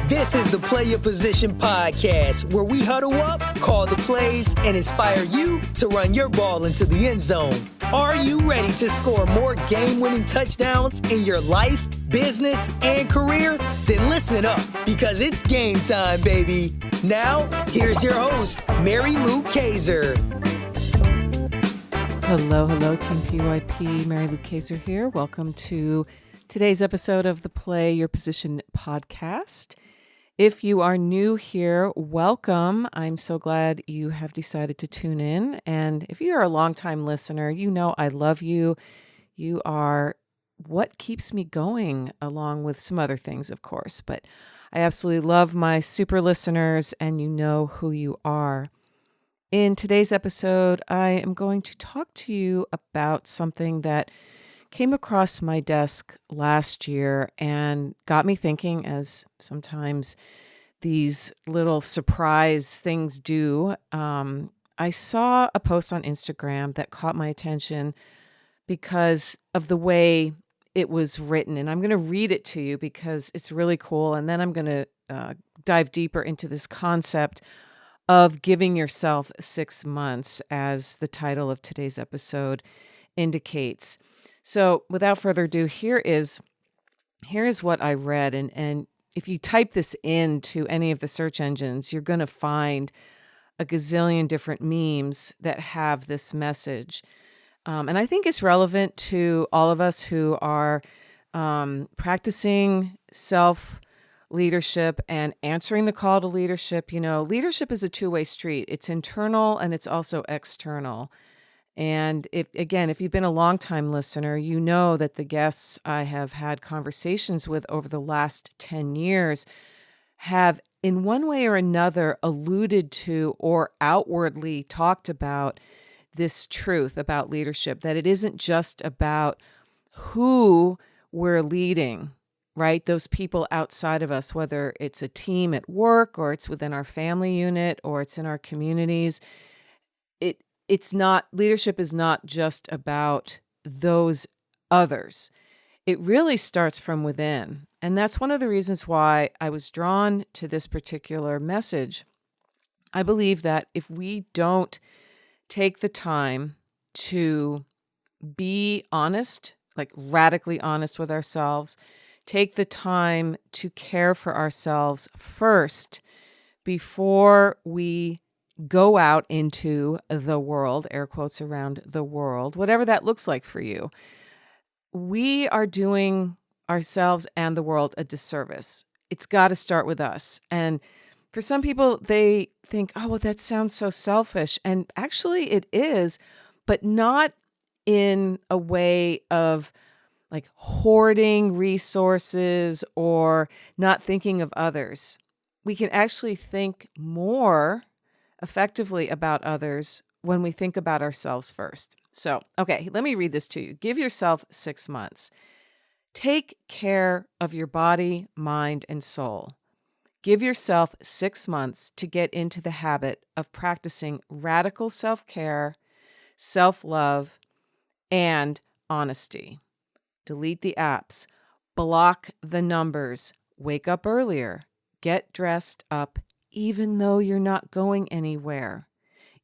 This is the Play Your Position podcast, where we huddle up, call the plays, and inspire you to run your ball into the end zone. Are you ready to score more game-winning touchdowns in your life, business, and career? Then listen up, because it's game time, baby. Now, here's your host, Mary Lou Kaiser. Hello, Team PYP. Mary Lou Kaiser here. Welcome to today's episode of the Play Your Position podcast. If you are new here, welcome. I'm so glad you have decided to tune in. And if you are a longtime listener, you know I love you. You are what keeps me going, along with some other things, of course. But I absolutely love my super listeners, and you know who you are. In today's episode, I am going to talk to you about something that came across my desk last year and got me thinking, as sometimes these little surprise things do. I saw a post on Instagram that caught my attention because of the way it was written. And I'm going to read it to you because it's really cool. And then I'm going to dive deeper into this concept of giving yourself 6 months, as the title of today's episode indicates. So without further ado, here is what I read. And if you type this into any of the search engines, you're going to find a gazillion different memes that have this message. And I think it's relevant to all of us who are practicing self-leadership and answering the call to leadership. You know, leadership is a two-way street. It's internal and it's also external. And if you've been a longtime listener, you know that the guests I have had conversations with over the last 10 years have, in one way or another, alluded to or outwardly talked about this truth about leadership, that it isn't just about who we're leading, right? Those people outside of us, whether it's a team at work or it's within our family unit or it's in our communities. Leadership is not just about those others. It really starts from within. And that's one of the reasons why I was drawn to this particular message. I believe that if we don't take the time to be honest, like radically honest with ourselves, take the time to care for ourselves first before we go out into the world, air quotes around the world, whatever that looks like for you, we are doing ourselves and the world a disservice. It's got to start with us. And for some people, they think, oh, well, that sounds so selfish. And actually it is, but not in a way of like hoarding resources or not thinking of others. We can actually think more effectively about others when we think about ourselves first. So, okay, let me read this to you. Give yourself 6 months. Take care of your body, mind, and soul. Give yourself 6 months to get into the habit of practicing radical self-care, self-love, and honesty. Delete the apps. Block the numbers. Wake up earlier. Get dressed up even though you're not going anywhere.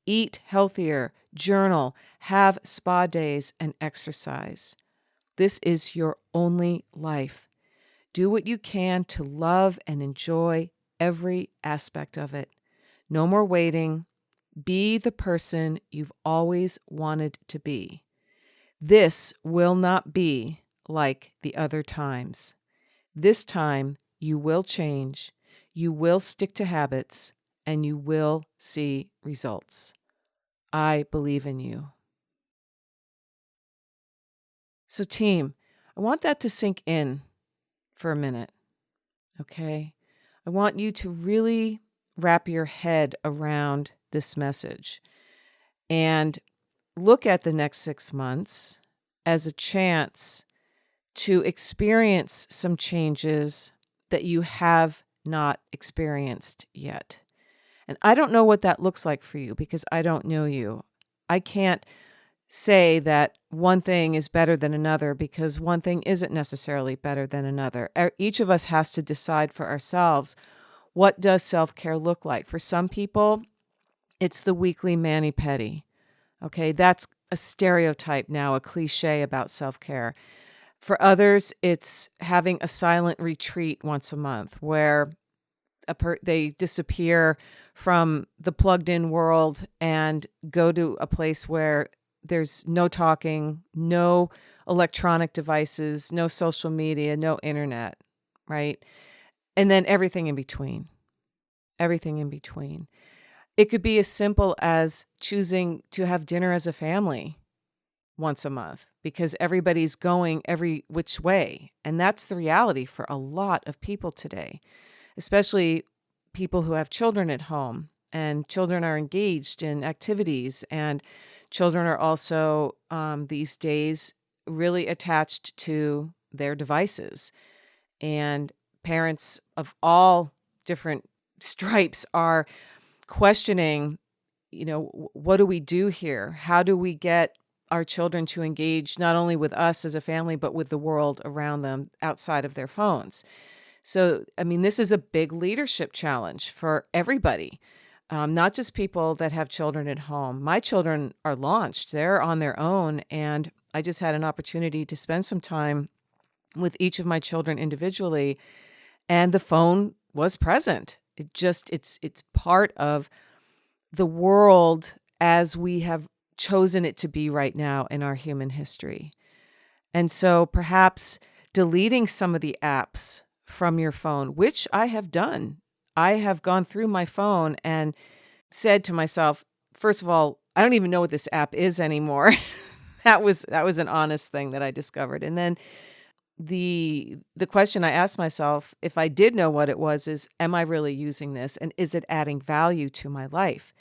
Eat healthier, journal, have spa days, and exercise. This is your only life. Do what you can to love and enjoy every aspect of it. No more waiting. Be the person you've always wanted to be. This will not be like the other times. This time you will change. You will stick to habits, and you will see results. I believe in you. So team, I want that to sink in for a minute, okay? I want you to really wrap your head around this message and look at the next 6 months as a chance to experience some changes that you have not experienced yet. And I don't know what that looks like for you because I don't know you. I can't say that one thing is better than another, because one thing isn't necessarily better than another. Each of us has to decide for ourselves, what does self-care look like? For some people, it's the weekly mani-pedi. Okay, that's a stereotype now, a cliche about self-care. For others, it's having a silent retreat once a month where they disappear from the plugged-in world and go to a place where there's no talking, no electronic devices, no social media, no internet, right? And then everything in between. Everything in between. It could be as simple as choosing to have dinner as a family once a month because everybody's going every which way. And that's the reality for a lot of people today, especially people who have children at home, and children are engaged in activities, and children are also these days really attached to their devices. And parents of all different stripes are questioning, what do we do here? How do we get our children to engage not only with us as a family, but with the world around them outside of their phones? So, this is a big leadership challenge for everybody, not just people that have children at home. My children are launched. They're on their own. And I just had an opportunity to spend some time with each of my children individually. And the phone was present. It's part of the world as we have chosen it to be right now in our human history. And so perhaps deleting some of the apps from your phone, which I have done. I have gone through my phone and said to myself, first of all, I don't even know what this app is anymore. That was an honest thing that I discovered. And then the question I asked myself, if I did know what it was, is, am I really using this? And is it adding value to my life?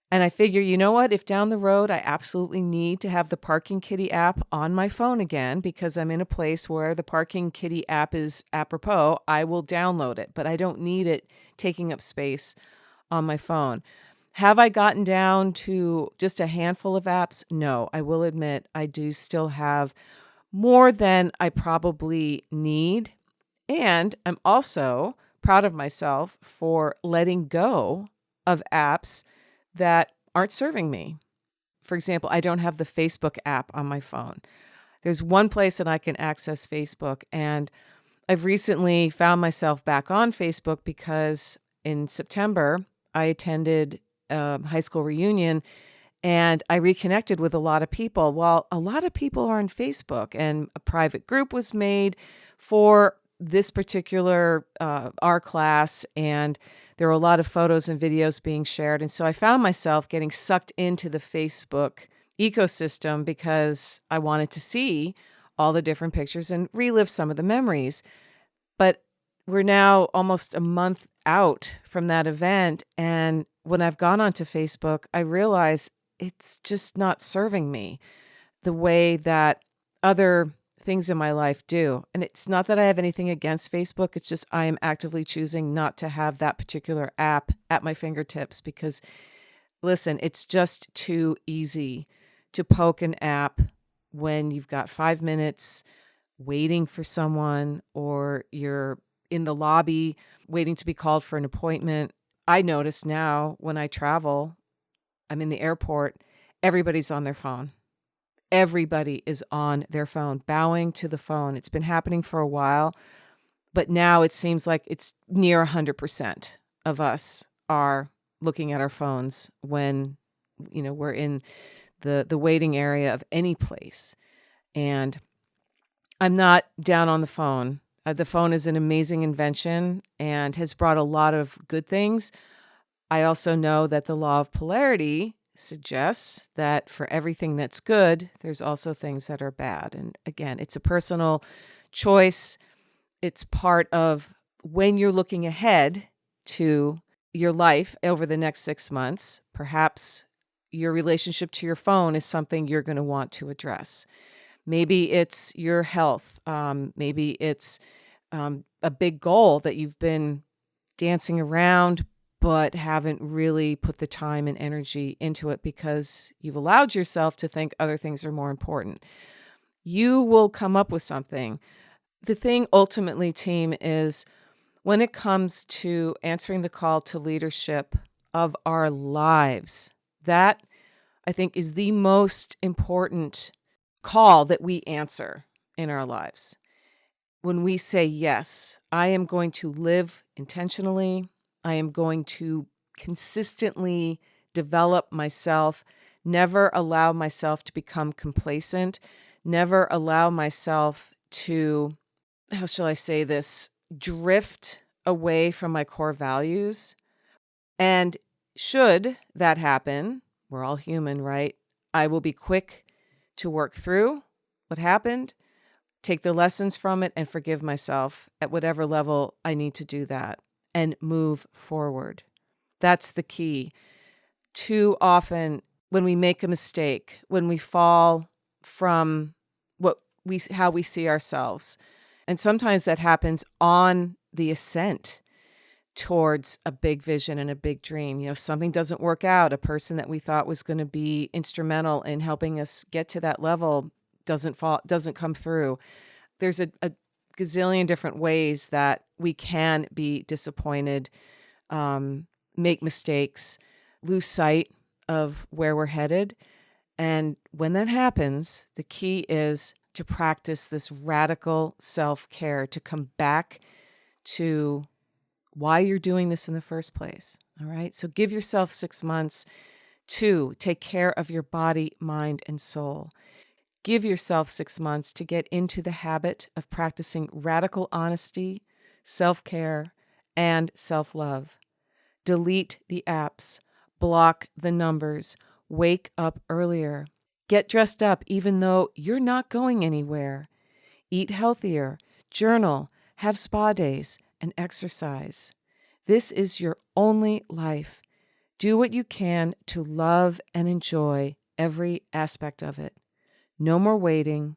And I figure, you know what? If down the road I absolutely need to have the Parking Kitty app on my phone again because I'm in a place where the Parking Kitty app is apropos, I will download it, but I don't need it taking up space on my phone. Have I gotten down to just a handful of apps? No, I will admit I do still have more than I probably need. And I'm also proud of myself for letting go of apps that aren't serving me. For example, I don't have the Facebook app on my phone. There's one place that I can access Facebook, and I've recently found myself back on Facebook because in September, I attended a high school reunion and I reconnected with a lot of people. Well, a lot of people are on Facebook, and a private group was made for this particular our class, and there were a lot of photos and videos being shared. And so I found myself getting sucked into the Facebook ecosystem because I wanted to see all the different pictures and relive some of the memories. But we're now almost a month out from that event. And when I've gone onto Facebook, I realize it's just not serving me the way that other things in my life do. And it's not that I have anything against Facebook. It's just I am actively choosing not to have that particular app at my fingertips because, listen, it's just too easy to poke an app when you've got 5 minutes waiting for someone or you're in the lobby waiting to be called for an appointment. I notice now when I travel, I'm in the airport, everybody's on their phone. Everybody is on their phone, bowing to the phone. It's been happening for a while, but now it seems like it's near 100% of us are looking at our phones when, we're in the waiting area of any place. And I'm not down on the phone. The phone is an amazing invention and has brought a lot of good things. I also know that the law of polarity suggests that for everything that's good, there's also things that are bad. And again, it's a personal choice. It's part of when you're looking ahead to your life over the next 6 months, perhaps your relationship to your phone is something you're going to want to address. Maybe it's your health. Maybe it's a big goal that you've been dancing around, but haven't really put the time and energy into it because you've allowed yourself to think other things are more important. You will come up with something. The thing ultimately, team, is when it comes to answering the call to leadership of our lives, that I think is the most important call that we answer in our lives. When we say, yes, I am going to live intentionally, I am going to consistently develop myself, never allow myself to become complacent, never allow myself to, how shall I say this, drift away from my core values. And should that happen, we're all human, right? I will be quick to work through what happened, take the lessons from it, and forgive myself at whatever level I need to do that and move forward. That's the key. Too often, when we make a mistake, when we fall from how we see ourselves, and sometimes that happens on the ascent towards a big vision and a big dream. You know, something doesn't work out. A person that we thought was going to be instrumental in helping us get to that level doesn't come through. There's a gazillion different ways that we can be disappointed, make mistakes, lose sight of where we're headed. And when that happens, the key is to practice this radical self-care, to come back to why you're doing this in the first place. All right. So give yourself 6 months to take care of your body, mind, and soul. Give yourself 6 months to get into the habit of practicing radical honesty, self-care, and self-love. Delete the apps, block the numbers, wake up earlier. Get dressed up even though you're not going anywhere. Eat healthier, journal, have spa days, and exercise. This is your only life. Do what you can to love and enjoy every aspect of it. No more waiting.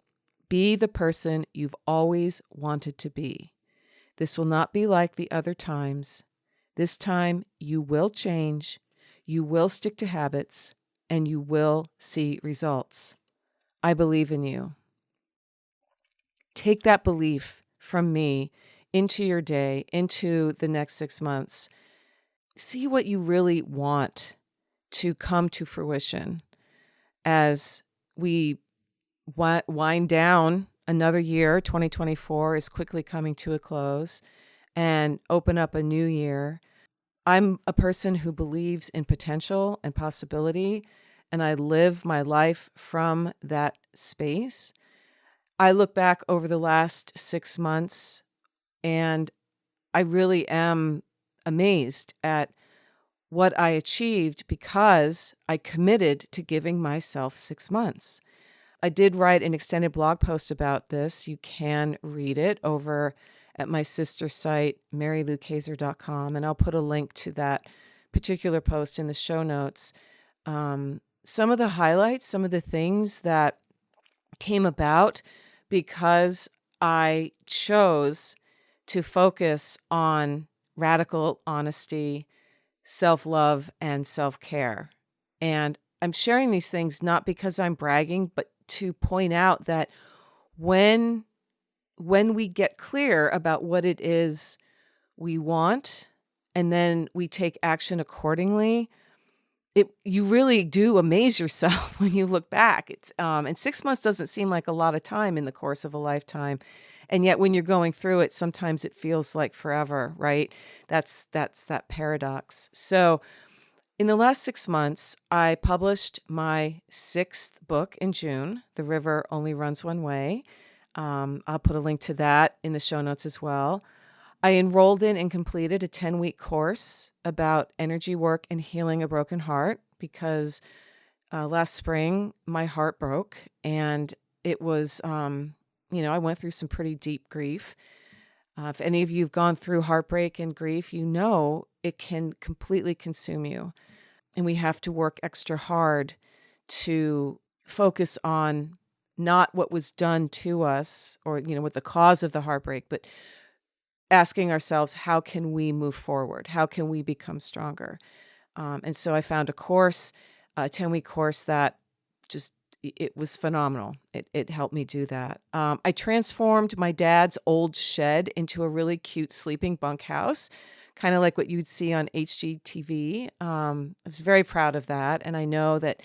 Be the person you've always wanted to be. This will not be like the other times. This time you will change, you will stick to habits, and you will see results. I believe in you. Take that belief from me into your day, into the next 6 months. See what you really want to come to fruition as we wind down another year. 2024 is quickly coming to a close, and open up a new year. I'm a person who believes in potential and possibility, and I live my life from that space. I look back over the last 6 months, and I really am amazed at what I achieved because I committed to giving myself 6 months. I did write an extended blog post about this. You can read it over at my sister site, MaryLouKaiser.com, and I'll put a link to that particular post in the show notes. Some of the highlights, some of the things that came about because I chose to focus on radical honesty, self-love, and self-care. And I'm sharing these things not because I'm bragging, but to point out that when we get clear about what it is we want, and then we take action accordingly, you really do amaze yourself when you look back. And 6 months doesn't seem like a lot of time in the course of a lifetime. And yet when you're going through it, sometimes it feels like forever, right? That's that paradox. So in the last 6 months, I published my 6th book in June, The River Only Runs One Way. I'll put a link to that in the show notes as well. I enrolled in and completed a 10-week course about energy work and healing a broken heart because last spring my heart broke, and it was, I went through some pretty deep grief. If any of you have gone through heartbreak and grief, you know it can completely consume you. And we have to work extra hard to focus on not what was done to us or, what the cause of the heartbreak, but asking ourselves, how can we move forward? How can we become stronger? And so I found a course, a 10-week course that just, it was phenomenal. It helped me do that. I transformed my dad's old shed into a really cute sleeping bunkhouse, kind of like what you'd see on HGTV. I was very proud of that. And I know that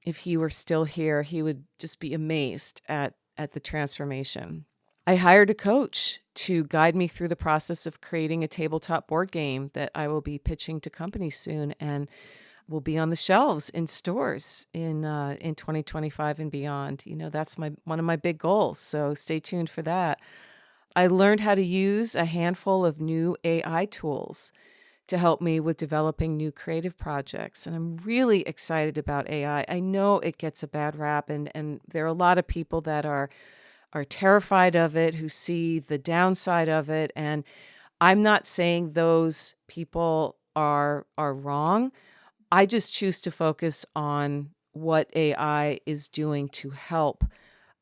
if he were still here, he would just be amazed at the transformation. I hired a coach to guide me through the process of creating a tabletop board game that I will be pitching to companies soon and will be on the shelves in stores in 2025 and beyond. That's one of my big goals, so stay tuned for that. I learned how to use a handful of new AI tools to help me with developing new creative projects, and I'm really excited about AI. I know it gets a bad rap, and there are a lot of people that are terrified of it, who see the downside of it. And I'm not saying those people are wrong. I just choose to focus on what AI is doing to help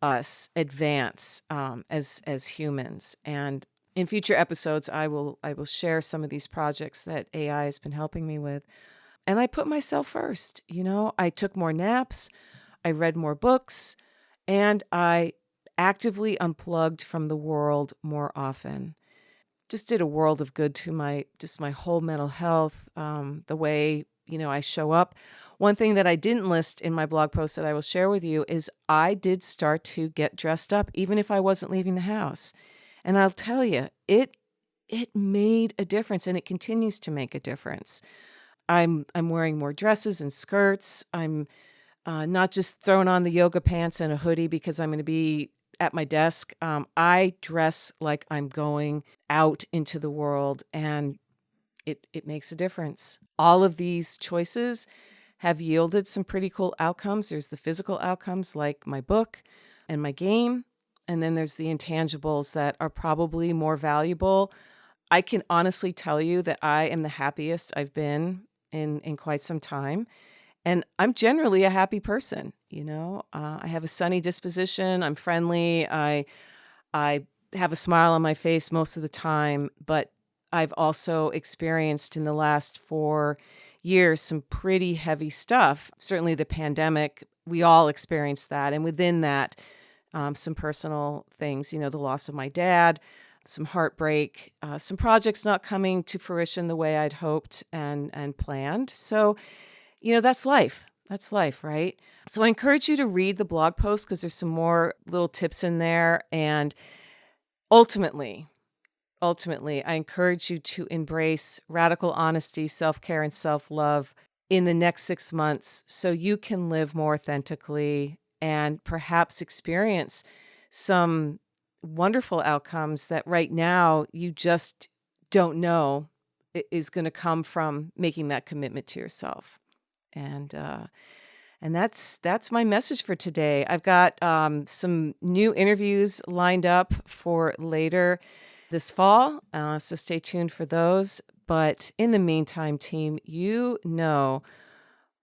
us advance as humans. And in future episodes, I will share some of these projects that AI has been helping me with. And I put myself first. I took more naps, I read more books, and I actively unplugged from the world more often. Just did a world of good to my whole mental health, the way, I show up. One thing that I didn't list in my blog post that I will share with you is I did start to get dressed up, even if I wasn't leaving the house. And I'll tell you, it made a difference, and it continues to make a difference. I'm wearing more dresses and skirts. I'm not just throwing on the yoga pants and a hoodie because I'm going to be at my desk. I dress like I'm going out into the world, and it makes a difference. All of these choices have yielded some pretty cool outcomes. There's the physical outcomes like my book and my game, and then there's the intangibles that are probably more valuable. I can honestly tell you that I am the happiest I've been in quite some time. And I'm generally a happy person. I have a sunny disposition. I'm friendly. I have a smile on my face most of the time, but I've also experienced in the last 4 years some pretty heavy stuff. Certainly the pandemic, we all experienced that. And within that, some personal things, the loss of my dad, some heartbreak, some projects not coming to fruition the way I'd hoped and planned. So, that's life. That's life, right? So I encourage you to read the blog post because there's some more little tips in there. And ultimately, I encourage you to embrace radical honesty, self-care, and self-love in the next 6 months so you can live more authentically and perhaps experience some wonderful outcomes that right now you just don't know is going to come from making that commitment to yourself. And that's my message for today. I've got some new interviews lined up for later this fall, so stay tuned for those. But in the meantime, team,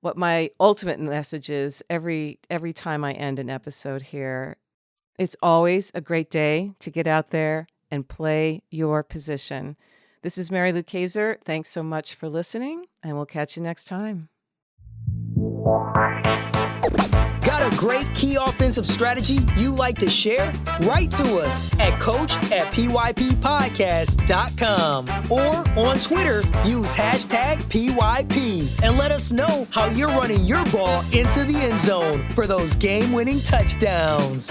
what my ultimate message is every time I end an episode here. It's always a great day to get out there and play your position. This is Mary Lou Kayser. Thanks so much for listening, and we'll catch you next time. Got a great key offensive strategy you like to share? Write to us at coach@pyppodcast.com or on Twitter, use #PYP and let us know how you're running your ball into the end zone for those game-winning touchdowns.